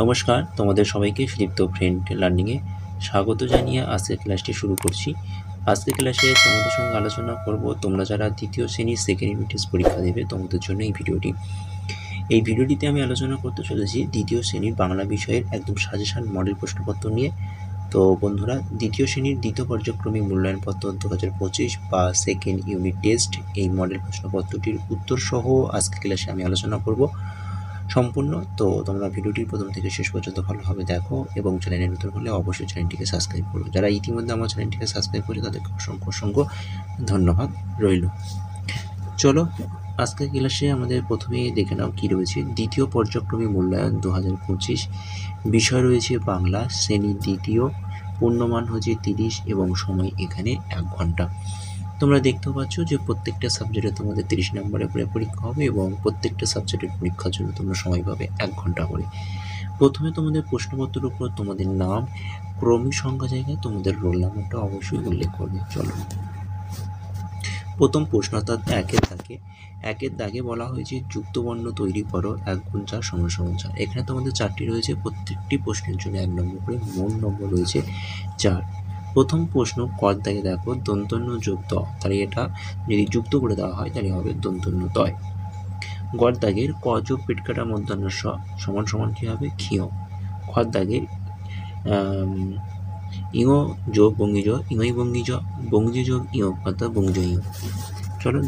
নমস্কার, তোমাদের সবাইকে সুদীপ্ত ফ্রেন্ড লার্নিংয়ে স্বাগত জানিয়ে আজকের ক্লাসটি শুরু করছি। আজকের ক্লাসে তোমাদের সঙ্গে আলোচনা করব তোমরা যারা দ্বিতীয় শ্রেণীর সেকেন্ড ইউনিট টেস্ট পরীক্ষা দেবে তোমাদের জন্য এই ভিডিওটিতে আমি আলোচনা করতে চলেছি দ্বিতীয় শ্রেণীর বাংলা বিষয়ের একদম সাজেশন মডেল প্রশ্নপত্র নিয়ে। তো বন্ধুরা, দ্বিতীয় শ্রেণীর দ্বিতীয় পর্যায়ক্রমিক মূল্যায়নপত্র 2025 বা সেকেন্ড ইউনিট টেস্ট এই মডেল প্রশ্নপত্রটির উত্তর সহ আজকের ক্লাসে আমি আলোচনা করব সম্পূর্ণ। তো তোমরা ভিডিওটির প্রথম থেকে শেষ পর্যন্ত ভালোভাবে দেখো এবং চ্যানেলে নতুন হলে অবশ্যই চ্যানেলটিকে সাবস্ক্রাইব করো। যারা ইতিমধ্যে আমার চ্যানেলটিকে সাবস্ক্রাইব করেছে তাদেরকে অসংখ্য ধন্যবাদ রইল। চলো আজকের ক্লাসে আমাদের প্রথমেই দেখে নাও কী রয়েছে। দ্বিতীয় পর্যায়ক্রমিক মূল্যায়ন 2025, বিষয় রয়েছে বাংলা, শ্রেণী দ্বিতীয়, পূর্ণমান হচ্ছে 30 এবং সময় এখানে 1 ঘন্টা। তোমরা দেখতে পাচ্ছ যে প্রত্যেকটা সাবজেক্টে তোমাদের 30 নম্বরের করে পরীক্ষা হবে এবং প্রত্যেকটা সাবজেক্টের পরীক্ষার জন্য তোমরা সময় পাবে 1 ঘন্টা করে। প্রথমে তোমাদের প্রশ্নপত্রের উপর তোমাদের নাম, ক্রমিক সংখ্যা জায়গায় তোমাদের রোল নাম্বারটা অবশ্যই উল্লেখ করবে। চলো প্রথম প্রশ্ন, অর্থাৎ একের দাগে বলা হয়েছে যুক্তবর্ণ তৈরি করো 1 গুণ 4 = 4। এখানে তোমাদের 4টি রয়েছে, প্রত্যেকটি প্রশ্নের জন্য 1 নম্বর করে, মোট নম্বর রয়েছে 4। প্রথম প্রশ্ন কর দাগে দেখো দন্তন্য যোগ দ, তাহলে এটা যদি যুক্ত করে দেওয়া হয় তাহলে হবে দন্তন্য দয়। গড় দাগের ক যোগ পেটকাটা মধ্যাহ্ন স সমান কী হবে ক্ষীয়। খর দাগের ইঙো যোগ বঙ্গিজ, ইঙই বঙ্গিজ, বঙ্গিজ যোগ ইঙ অর্থাৎ বঙ্গিজ ইঙ। চলো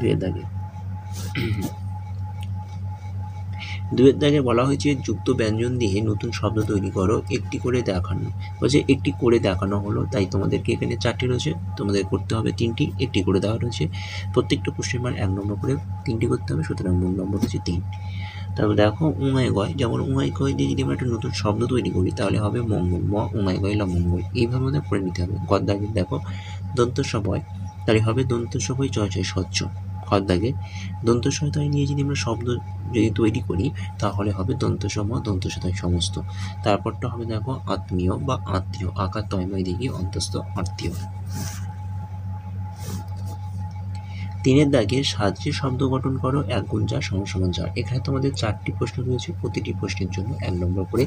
দুয়ের দাগে বলা হয়েছে যুক্ত ব্যঞ্জন দিয়ে নতুন শব্দ তৈরি করো, একটি করে দেখানো বলছে। একটি করে দেখানো হলো, তাই তোমাদেরকে এখানে 4টি রয়েছে, তোমাদের করতে হবে 3টি। একটি করে দেওয়া রয়েছে, প্রত্যেকটা প্রশ্নের মান 1 নম্বর করে, 3টি করতে হবে, সুতরাং মূল নম্বর হচ্ছে 3। তারপর দেখো উঙায় গয়, যেমন উঙায় গয় দিয়ে যদি আমরা একটা নতুন শব্দ তৈরি করি তাহলে হবে মঙ্গল, ম উঙায় গয় ল মঙ্গল, এইভাবে আমাদের করে নিতে হবে। গদ দাগে দেখো দন্ত সবয়, তাহলে হবে দন্ত সবয় জয় জয় স্বচ্ছ। খর দাগে দন্ত সহায়তায় নিয়ে যদি আমরা শব্দ যদি তৈরি করি তাহলে হবে দন্ত সম দন্ত সহায় সমস্ত। তারপরটা হবে দেখো আত্মীয় বা আত্মীয়, আকার তয়ময় দিকে অন্তস্থ আত্মীয়। 3 দাগে সাহায্যে শব্দ গঠন করো 1 গুণ 4 = 4। এখানে তোমাদের 4টি প্রশ্ন রয়েছে, প্রতিটি প্রশ্নের জন্য 1 নম্বর করে,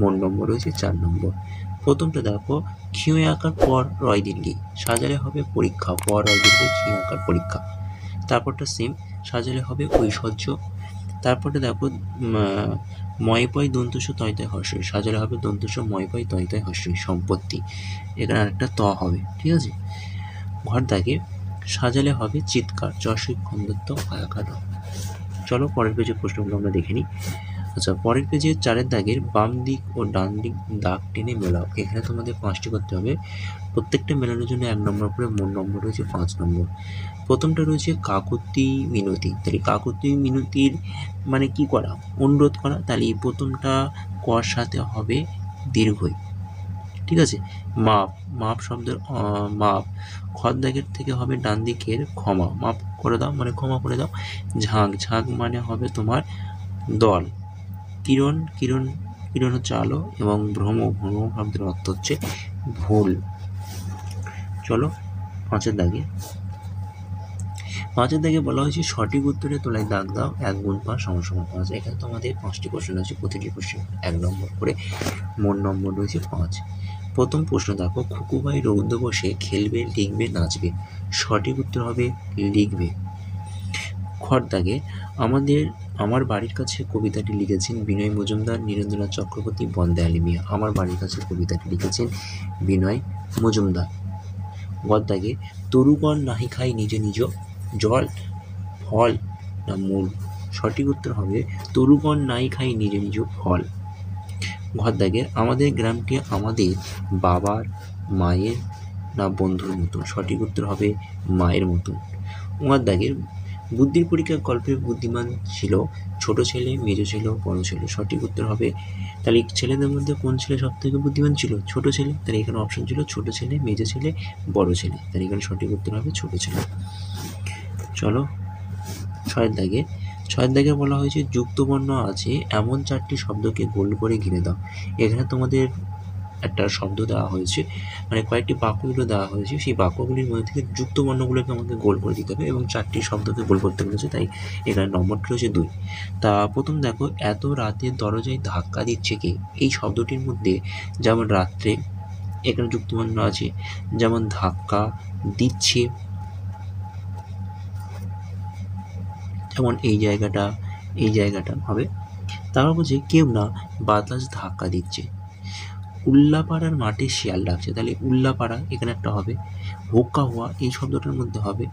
মোট নম্বর রয়েছে 4 নম্বর। প্রথমটা দেখো ক্ষীয় আকার পর রয় দীর্ঘি, সাজালে হবে পরীক্ষা, পর রয় দীর্ঘি ক্ষীয় আকার পরীক্ষা। তারপরটা সেম, সাজালে হবে ঐশ্বর্য। তারপরটা দেখো ময়পয় দন্তস তয় তয় হর্ষই, সাজালে হবে দন্তস ময়পয় তয় তয় হর্ষই সম্পত্তি। এখানে আরেকটা ত হবে, ঠিক আছে। ঘর দাগে সাজালে হবে চিৎকার, যশই খন্দত্ব আয়াকার। চলো পরের পেজের প্রশ্নগুলো আমরা দেখে নিই। আচ্ছা, পরের পেজে 4 দাগের বাম দিক ও ডান দিক দাগ টেনে মেলাও। এখানে তোমাদের 5টি করতে হবে, প্রত্যেকটা মেলানোর জন্য 1 নম্বর করে, মোট নম্বর রয়েছে 5 নম্বর। প্রথমটা রয়েছে কাকুতি মিনতি, তাহলে কাকুতি মিনতির মানে কি করা, অনুরোধ করা, তাহলে এই প্রথমটা কর সাথে হবে দীর্ঘই, ঠিক আছে। মাপ শব্দের মাপ, খর দাগের থেকে হবে ডান দিকের ক্ষমা, মাপ করে দাও মানে ক্ষমা করে দাও। ঝাঁক মানে হবে তোমার দল। কিরণ হচ্ছে আলো, এবং ভ্রম শব্দের অর্থ হচ্ছে ভুল। চলো 5 দাগে বলা হয়েছে সঠিক উত্তরে তোলায় দাগ দাও 1 গুণ 5 = 5। এখানে তোমাদের 5টি কোশ্চেন আছে, প্রতিটি কোশ্চেন 1 নম্বর করে, মোট নম্বর রয়েছে 5। প্রথম প্রশ্ন দেখো খুকুভাই রৌদ্র বসে খেলবে, লিখবে, নাচবে, সঠিক উত্তর হবে লিখবে। খর দাগে আমার বাড়ির কাছে কবিতাটি লিখেছেন বিনয় মজুমদার, নীরেন্দ্রনাথ চক্রবর্তী, বন্দে আলী মিয়া। আমার বাড়ির কাছে কবিতাটি লিখেছেন বিনয় মজুমদার। গদ দাগে তরুগণ নাহি খাই নিজ নিজ, জল ফল না মূল, সঠিক উত্তর হবে তরুগণ নাই খাই নিজ নিজ ফল। ঘর দাগের আমাদের গ্রামটি আমাদের বাবার মায়ের না বন্ধুর মতন, সঠিক উত্তর হবে মায়ের মতন। উমার দাগের বুদ্ধির পরীক্ষায় গল্পের বুদ্ধিমান ছিল ছোট ছেলে, মেজ ছেলে, বড় ছেলে, সঠিক উত্তর হবে, তাহলে ছেলেদের মধ্যে কোন ছেলে সব থেকে বুদ্ধিমান ছিল, ছোট ছেলে, তাহলে এখানে অপশন ছিল ছোট ছেলে, মেজ ছেলে, বড় ছেলে, তাহলে এখানে সঠিক উত্তর হবে ছোট ছেলে। চলো 6 দাগে বলা হয়েছে যুক্তবর্ণ আছে এমন 4টি শব্দকে গোল করে ঘিরে দাও। এখানে তোমাদের একটা শব্দ দেওয়া হয়েছে, মানে কয়েকটি বাক্যগুলো দেওয়া হয়েছে, সেই বাক্যগুলির মধ্যে থেকে যুক্ত বর্ণগুলোকে আমাকে গোল করে দিতে হবে এবং 4টি শব্দকে গোল করতে বলেছে, তাই এখানে নম্বরটা রয়েছে 2। তা প্রথম দেখো, এত রাতে দরজায় ধাক্কা দিচ্ছে কে? এই শব্দটির মধ্যে যেমন রাত্রে এখানে যুক্তবর্ণ আছে, যেমন ধাক্কা দিচ্ছে, যেমন এই জায়গাটা হবে। তারপর বলছে কেউ না, বাতাস ধাক্কা দিচ্ছে। উল্লাপাড়ার মাঠে শিয়াল ডাকছে, তাহলে উল্লাপাড়া এখানে একটা হবে। হুক্কা হওয়া এই শব্দটার মধ্যে হবে।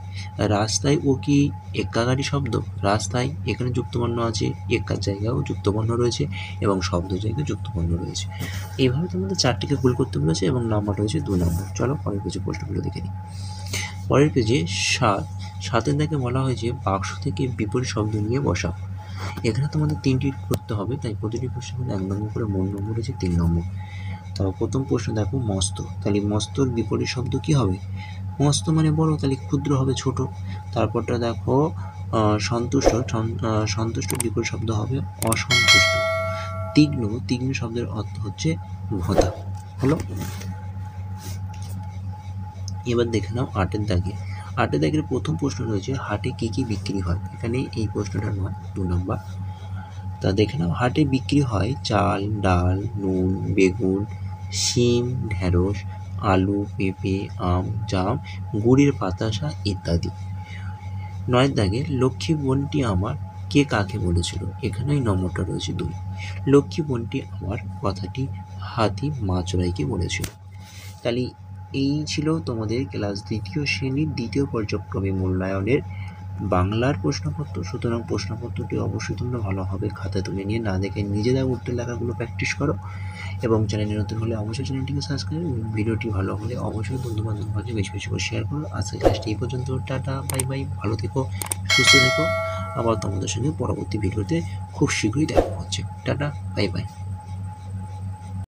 রাস্তায় ও কি এক্কা গাড়ি শব্দ? রাস্তায় এখানে যুক্তবর্ণ আছে, এক্কার জায়গাও যুক্তবর্ণ রয়েছে এবং শব্দ জায়গায় যুক্তবর্ণ রয়েছে। এইভাবে তোমাদের 4টিকে ভুল করতে বলেছে এবং নাম্বার রয়েছে 2 নম্বর। চলো পরের পেজে প্রশ্নগুলো দেখে নিই। পরের পেজে 7 দাগে বলা হয়েছে বাক্স থেকে বিপরীত শব্দ নিয়ে বসাও। এখানে তোমাদের 3টি করতে হবে, তাই প্রতিটি প্রশ্ন 1 নম্বর করে, মোট নম্বর রয়েছে 3 নম্বর। তো প্রথম প্রশ্ন দেখো, মস্ত, তাহলে মস্তর বিপরীত শব্দ কি হবে? মস্ত মানে বড়, তাহলে ক্ষুদ্র হবে ছোট। তারপরটা দেখো সন্তুষ্ট, সন্তুষ্টর বিপরীত শব্দ হবে অসন্তুষ্ট। তীক্ষ্ণ শব্দের অর্থ হচ্ছে ভোঁতা। হলো। এবার দেখে নাও 8 দাগের প্রথম প্রশ্ন রয়েছে হাটে কি কি বিক্রি হয়? এখানে এই প্রশ্নটা নয়, 2 নম্বর। তা দেখে নাও, হাটে বিক্রি হয় চাল, ডাল, নুন, বেগুন, শিম, ঢেঁড়স, আলু, পেঁপে, আম, জাম, গুড়ের বাতাসা ইত্যাদি। 9 দাগে লক্ষ্মী বোনটি আমার কে কাকে বলেছিল? এখানে এই নম্বরটা রয়েছে 2। লক্ষ্মী বোনটি আমার কথাটি হাতি মাছরাইকে বলেছিল। তাহলে এই ছিল তোমাদের ক্লাস 2য় শ্রেণীর 2য় পর্যায়ক্রমে মূল্যায়নের বাংলার প্রশ্নপত্র। সুতরাং প্রশ্নপত্রটি অবশ্যই তোমরা ভালোভাবে খাতা তুলে নিয়ে না দেখে নিজেদের উত্তর লেখাগুলো প্র্যাকটিস করো এবং চ্যানেলে নতুন হলে অবশ্যই চ্যানেলটিকে সাবস্ক্রাইব, ভিডিওটি ভালো হলে অবশ্যই বন্ধুবান্ধব মাঝে বেশি বেশি করে শেয়ার করো। আজকের ক্লাসটি এই পর্যন্ত। টাটা, বাই বাই, ভালো থেকো, সুস্থ থেকো। আবার তোমাদের সঙ্গে পরবর্তী ভিডিওতে খুব শীঘ্রই দেখা হচ্ছে। Tata, bye bye.